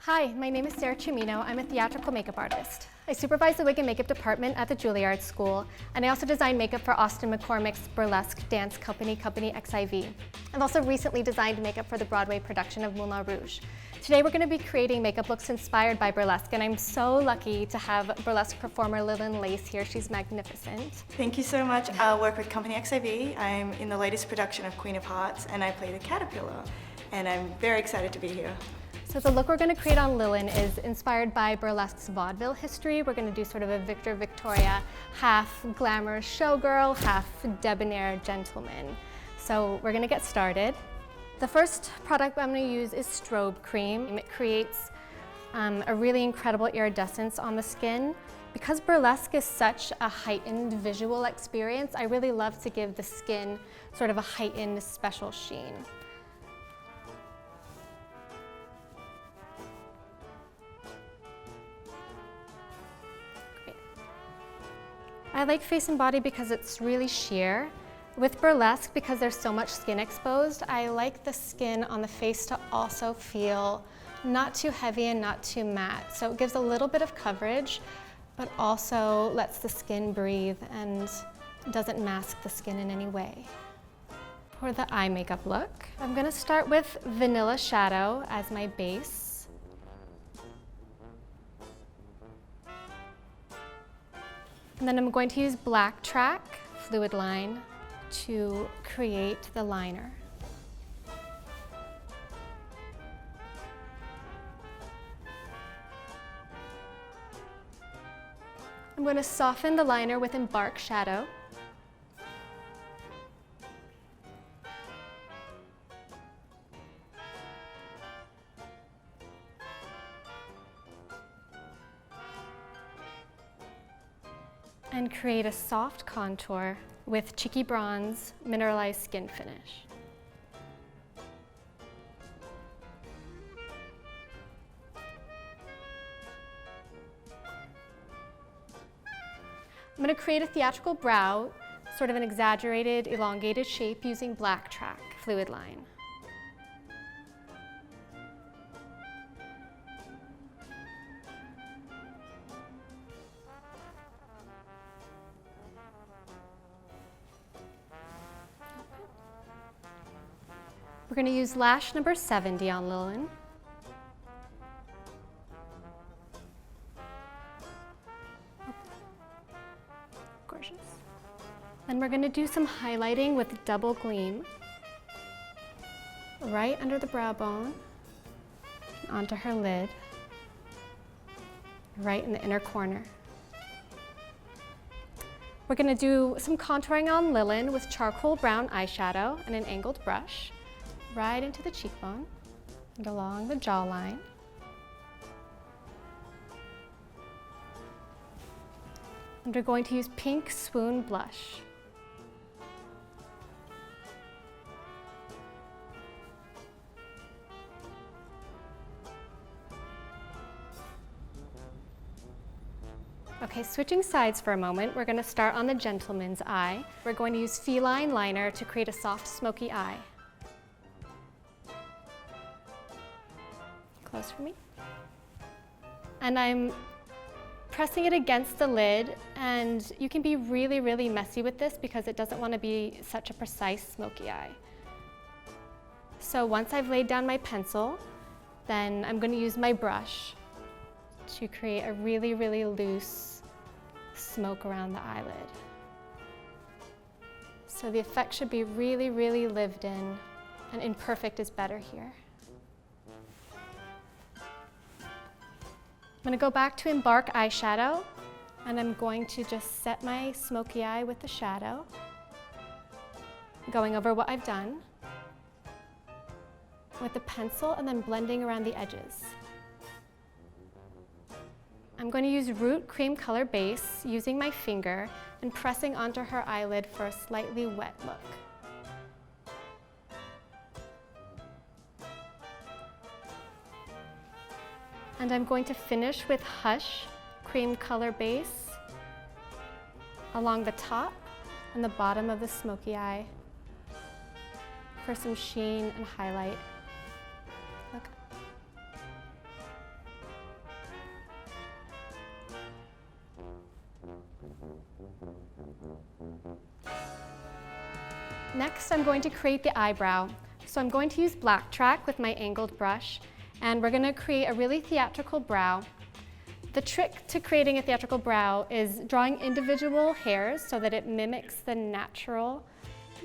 Hi, my name is Cimino. I'm a theatrical makeup artist. I supervise the wig and makeup department at the Juilliard School, and I also design makeup for Austin McCormick's burlesque dance company XIV. I've also recently designed makeup for the Broadway production of Moulin Rouge. Today we're going to be creating makeup looks inspired by burlesque, and I'm so lucky to have burlesque performer Lillian Lace here. She's magnificent. Thank you so much. I work with company XIV. I'm in the latest production of Queen of Hearts, and I play the caterpillar, and I'm very excited to be here. So the look we're going to create on Lillian is inspired by burlesque's vaudeville history. We're going to do sort of a Victoria, half glamorous showgirl, half debonair gentleman. So we're going to get started. The first product I'm going to use is strobe cream. It creates a really incredible iridescence on the skin. Because burlesque is such a heightened visual experience, I really love to give the skin sort of a heightened special sheen. I like face and body because it's really sheer. With burlesque, because there's so much skin exposed, I like the skin on the face to also feel not too heavy and not too matte. So it gives a little bit of coverage, but also lets the skin breathe and doesn't mask the skin in any way. For the eye makeup look, I'm gonna start with vanilla shadow as my base. And then I'm going to use Black Track Fluid Line to create the liner. I'm going to soften the liner with Embark Shadow. And create a soft contour with Cheeky Bronze Mineralized Skin Finish. I'm going to create a theatrical brow, sort of an exaggerated, elongated shape using Black Track Fluid Line. We're going to use lash number 70 on Lillian. Gorgeous. Then we're going to do some highlighting with double gleam right under the brow bone, onto her lid, right in the inner corner. We're going to do some contouring on Lillian with charcoal brown eyeshadow and an angled brush. Right into the cheekbone and along the jawline. And we're going to use Pink Swoon Blush. Okay, switching sides for a moment, we're going to start on the gentleman's eye. We're going to use Feline Liner to create a soft, smoky eye. Close for me. And I'm pressing it against the lid, and you can be really, really messy with this because it doesn't want to be such a precise smoky eye. So once I've laid down my pencil, then I'm going to use my brush to create a really, really loose smoke around the eyelid. So the effect should be really, really lived in, and imperfect is better here. I'm going to go back to Embark eyeshadow, and I'm going to just set my smoky eye with the shadow, going over what I've done with the pencil and then blending around the edges. I'm going to use Root Cream Color Base using my finger and pressing onto her eyelid for a slightly wet look. And I'm going to finish with Hush Cream Color Base along the top and the bottom of the smoky eye for some sheen and highlight. Look. Next, I'm going to create the eyebrow. So I'm going to use black track with my angled brush, and we're going to create a really theatrical brow. The trick to creating a theatrical brow is drawing individual hairs so that it mimics the natural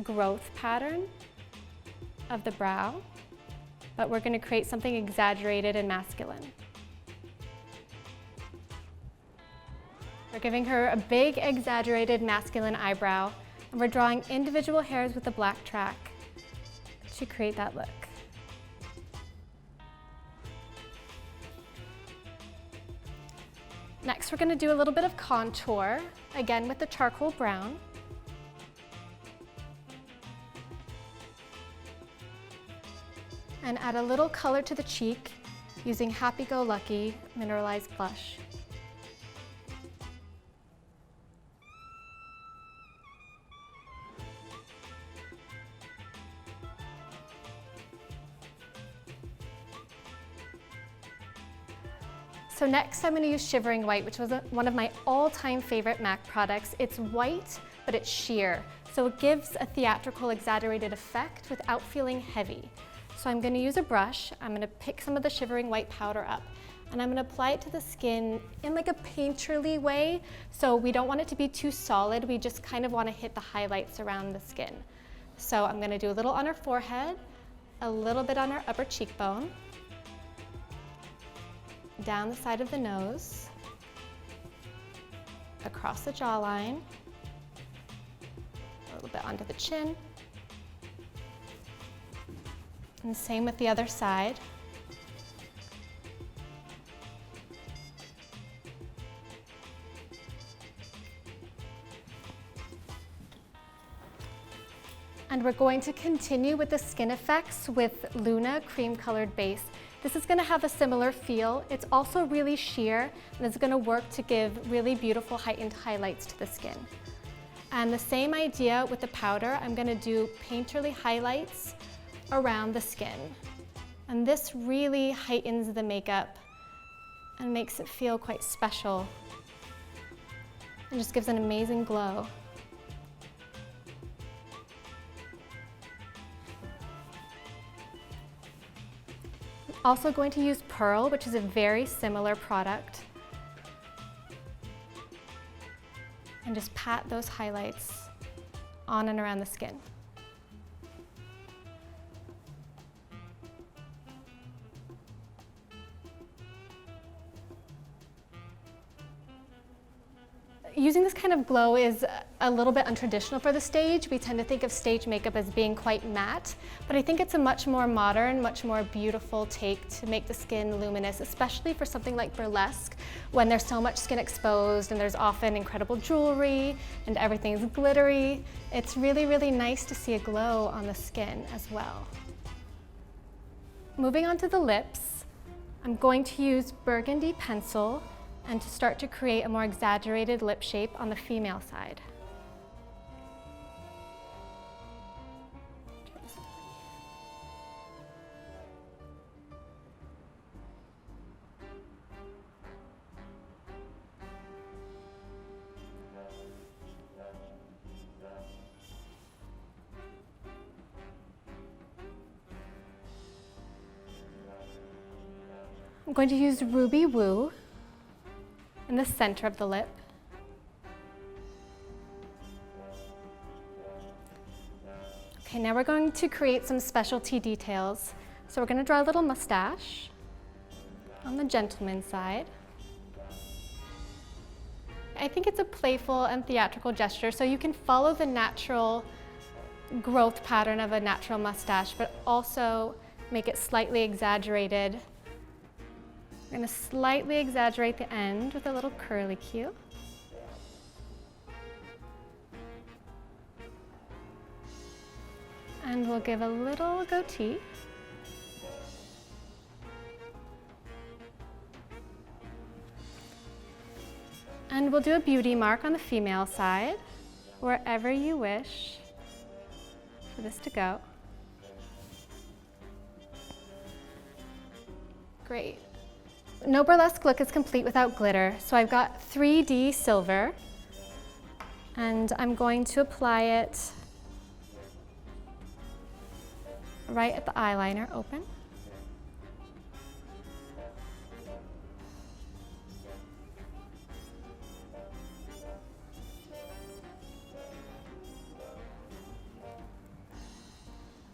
growth pattern of the brow, but we're going to create something exaggerated and masculine. We're giving her a big, exaggerated, masculine eyebrow, and we're drawing individual hairs with the black track to create that look. Next, we're going to do a little bit of contour, again with the charcoal brown. And add a little color to the cheek using Happy-Go-Lucky mineralized blush. So next I'm going to use Shivering White, which was one of my all-time favorite MAC products. It's white, but it's sheer, so it gives a theatrical, exaggerated effect without feeling heavy. So I'm going to use a brush. I'm going to pick some of the Shivering White powder up, and I'm going to apply it to the skin in like a painterly way. So we don't want it to be too solid. We just kind of want to hit the highlights around the skin. So I'm going to do a little on her forehead, a little bit on her upper cheekbone, down the side of the nose, across the jawline, a little bit onto the chin, and same with the other side. And we're going to continue with the skin effects with Luna cream colored base. This is going to have a similar feel. It's also really sheer, and it's going to work to give really beautiful heightened highlights to the skin. And the same idea with the powder, I'm going to do painterly highlights around the skin. And this really heightens the makeup and makes it feel quite special and just gives an amazing glow. Also going to use Pearl, which is a very similar product. And just pat those highlights on and around the skin. Using this kind of glow is a little bit untraditional for the stage. We tend to think of stage makeup as being quite matte, but I think it's a much more modern, much more beautiful take to make the skin luminous, especially for something like burlesque, when there's so much skin exposed and there's often incredible jewelry and everything's glittery. It's really, really nice to see a glow on the skin as well. Moving on to the lips, I'm going to use Burgundy pencil and to start to create a more exaggerated lip shape on the female side. I'm going to use Ruby Woo in the center of the lip. Okay, now we're going to create some specialty details. So we're going to draw a little mustache on the gentleman's side. I think it's a playful and theatrical gesture, so you can follow the natural growth pattern of a natural mustache, but also make it slightly exaggerated. We're going to slightly exaggerate the end with a little curly Q. And we'll give a little goatee. And we'll do a beauty mark on the female side, wherever you wish for this to go. Great. No burlesque look is complete without glitter, so I've got 3D silver, and I'm going to apply it right at the eyeliner open.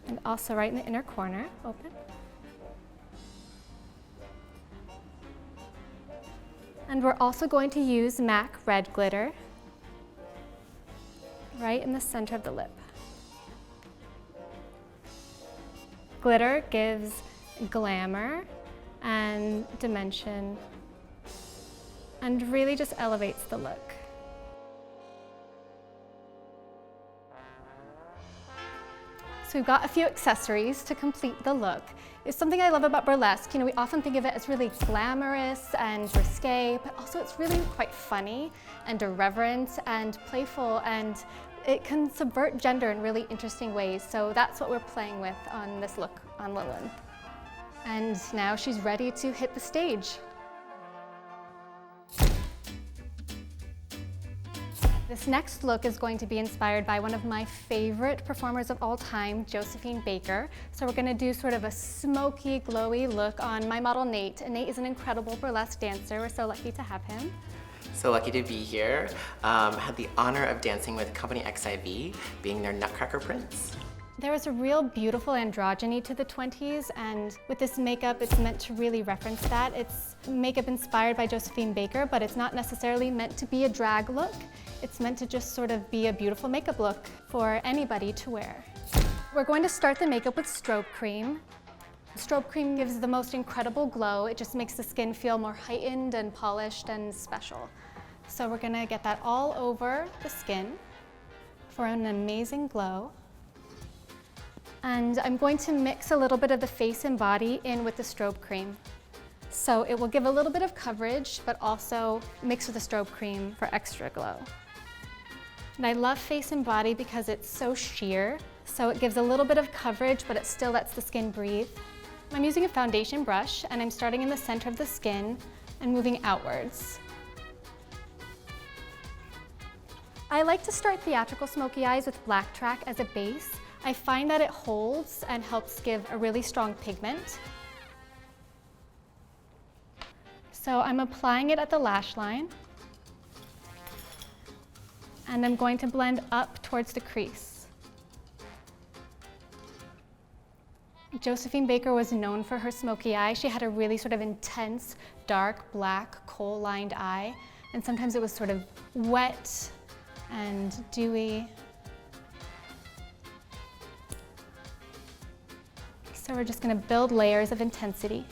And also right in the inner corner, open. And we're also going to use MAC red glitter right in the center of the lip. Glitter gives glamour and dimension and really just elevates the look. So we've got a few accessories to complete the look. It's something I love about burlesque. You know, we often think of it as really glamorous and risque, but also it's really quite funny and irreverent and playful, and it can subvert gender in really interesting ways. So that's what we're playing with on this look on Lilin. And now she's ready to hit the stage. This next look is going to be inspired by one of my favorite performers of all time, Josephine Baker. So we're gonna do sort of a smoky, glowy look on my model Nate. And Nate is an incredible burlesque dancer. We're so lucky to have him. So lucky to be here. Had the honor of dancing with Company XIV, being their Nutcracker Prince. There was a real beautiful androgyny to the 20s, and with this makeup, it's meant to really reference that. It's makeup inspired by Josephine Baker, but it's not necessarily meant to be a drag look. It's meant to just sort of be a beautiful makeup look for anybody to wear. We're going to start the makeup with strobe cream. Strobe cream gives the most incredible glow. It just makes the skin feel more heightened and polished and special. So we're gonna get that all over the skin for an amazing glow. And I'm going to mix a little bit of the face and body in with the strobe cream. So it will give a little bit of coverage, but also mix with the strobe cream for extra glow. And I love face and body because it's so sheer, so it gives a little bit of coverage, but it still lets the skin breathe. I'm using a foundation brush, and I'm starting in the center of the skin and moving outwards. I like to start theatrical smoky eyes with black track as a base. I find that it holds and helps give a really strong pigment. So I'm applying it at the lash line, and I'm going to blend up towards the crease. Josephine Baker was known for her smoky eye. She had a really sort of intense, dark, black, kohl-lined eye, and sometimes it was sort of wet and dewy. So we're just going to build layers of intensity.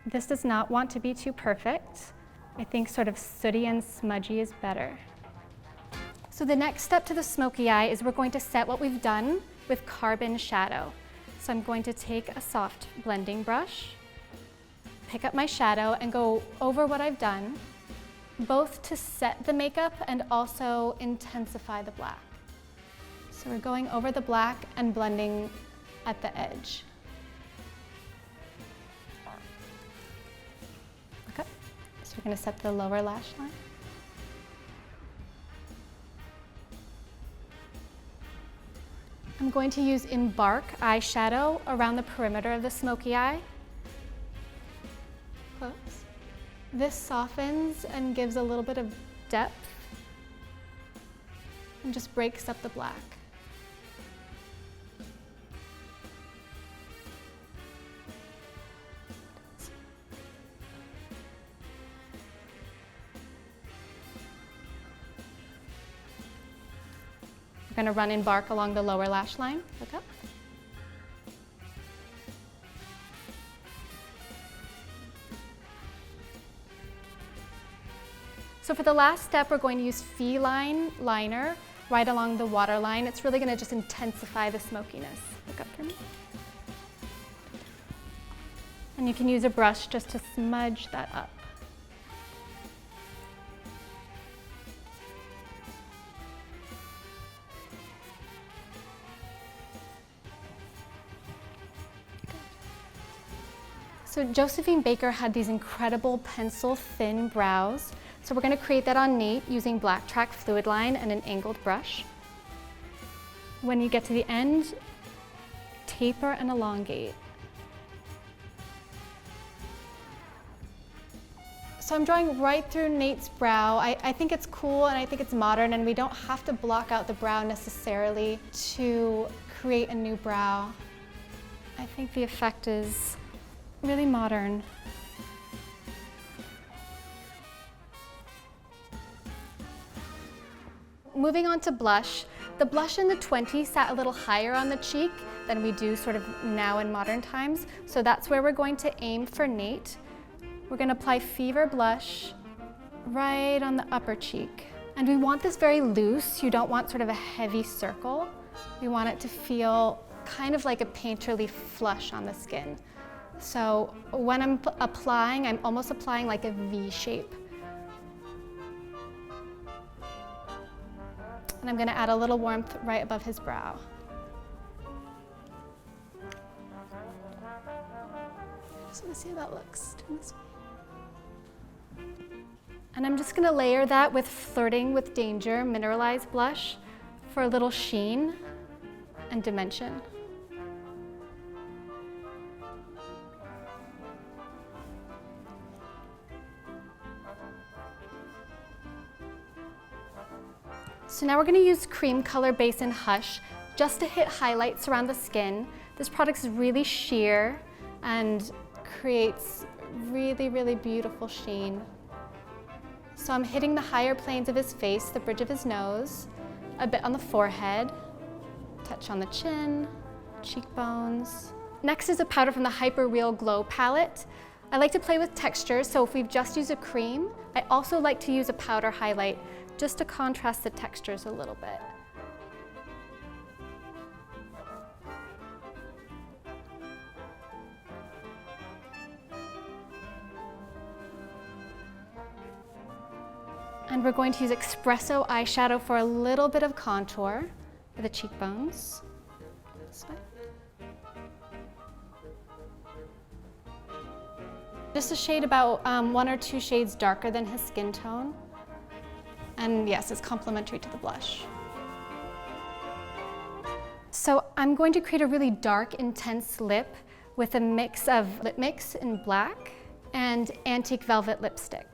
This does not want to be too perfect. I think sort of sooty and smudgy is better. So the next step to the smoky eye is we're going to set what we've done with carbon shadow. So I'm going to take a soft blending brush, pick up my shadow, and go over what I've done, both to set the makeup and also intensify the black. So we're going over the black and blending at the edge. Okay, so we're going to set the lower lash line. I'm going to use Embark eyeshadow around the perimeter of the smoky eye. Close. This softens and gives a little bit of depth and just breaks up the black. We're going to run Embark along the lower lash line. Look up. So for the last step, we're going to use Feline liner right along the waterline. It's really going to just intensify the smokiness. Look up for me. And you can use a brush just to smudge that up. So Josephine Baker had these incredible pencil thin brows. So we're going to create that on Nate using black track fluid line and an angled brush. When you get to the end, taper and elongate. So I'm drawing right through Nate's brow. I think it's cool and I think it's modern, and we don't have to block out the brow necessarily to create a new brow. I think the effect is really modern. Moving on to blush. The blush in the 20s sat a little higher on the cheek than we do sort of now in modern times. So that's where we're going to aim for Nate. We're going to apply Fever blush right on the upper cheek. And we want this very loose. You don't want sort of a heavy circle. We want it to feel kind of like a painterly flush on the skin. So when I'm applying, I'm almost applying like a V shape. And I'm going to add a little warmth right above his brow. I just want to see how that looks. Turn this way. And I'm just going to layer that with Flirting with Danger mineralized blush for a little sheen and dimension. So now we're going to use Cream Color Base in Hush just to hit highlights around the skin. This product is really sheer and creates really, really beautiful sheen. So I'm hitting the higher planes of his face, the bridge of his nose, a bit on the forehead, touch on the chin, cheekbones. Next is a powder from the Hyper Real Glow palette. I like to play with textures, so if we've just used a cream, I also like to use a powder highlight just to contrast the textures a little bit. And we're going to use espresso eyeshadow for a little bit of contour for the cheekbones. This way. Just a shade about 1 or 2 shades darker than his skin tone. And yes, it's complementary to the blush. So I'm going to create a really dark, intense lip with a mix of lip mix in black and antique velvet lipstick.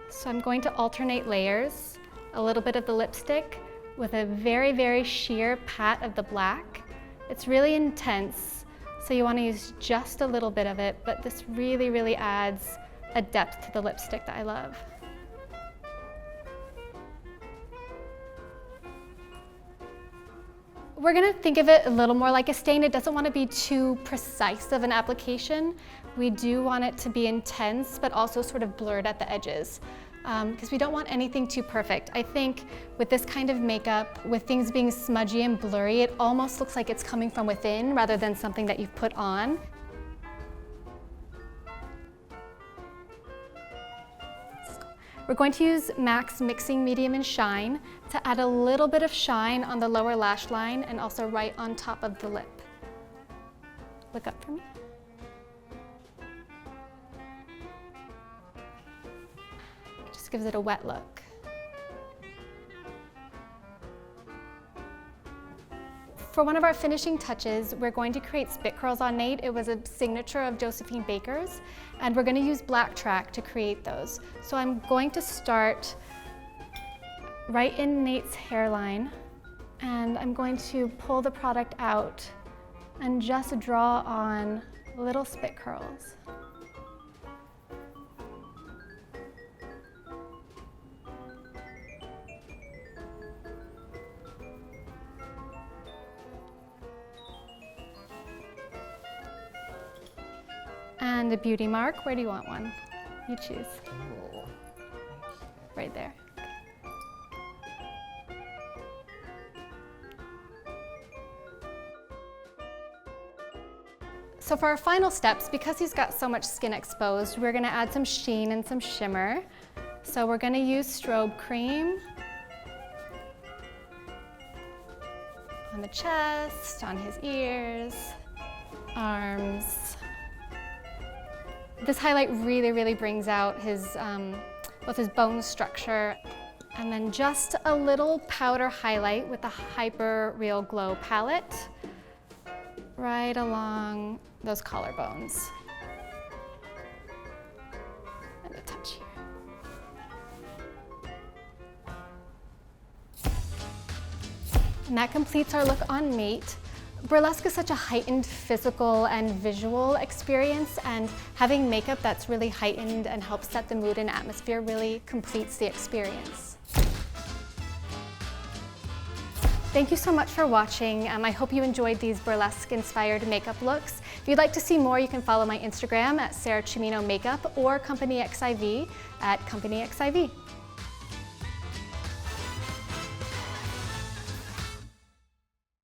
So I'm going to alternate layers, a little bit of the lipstick with a very, very sheer pat of the black. It's really intense, so you want to use just a little bit of it, but this really, really adds a depth to the lipstick that I love. We're going to think of it a little more like a stain. It doesn't want to be too precise of an application. We do want it to be intense, but also sort of blurred at the edges, because we don't want anything too perfect. I think with this kind of makeup, with things being smudgy and blurry, it almost looks like it's coming from within rather than something that you've put on. We're going to use MAC's Mixing Medium in Shine to add a little bit of shine on the lower lash line and also right on top of the lip. Look up for me. Just gives it a wet look. For one of our finishing touches, we're going to create spit curls on Nate. It was a signature of Josephine Baker's, and we're going to use black track to create those. So I'm going to start right in Nate's hairline, and I'm going to pull the product out and just draw on little spit curls. And a beauty mark. Where do you want one? You choose. Oh. Right there. So for our final steps, because he's got so much skin exposed, we're gonna add some sheen and some shimmer. So we're gonna use strobe cream on the chest, on his ears, arms. This highlight really brings out his, both his bone structure, and then just a little powder highlight with the Hyper Real Glow palette right along those collarbones. And a touch here. And that completes our look on Mate. Burlesque is such a heightened physical and visual experience, and having makeup that's really heightened and helps set the mood and atmosphere really completes the experience. Thank you so much for watching. I hope you enjoyed these burlesque-inspired makeup looks. If you'd like to see more, you can follow my Instagram at Cimino Makeup or Company XIV at Company XIV.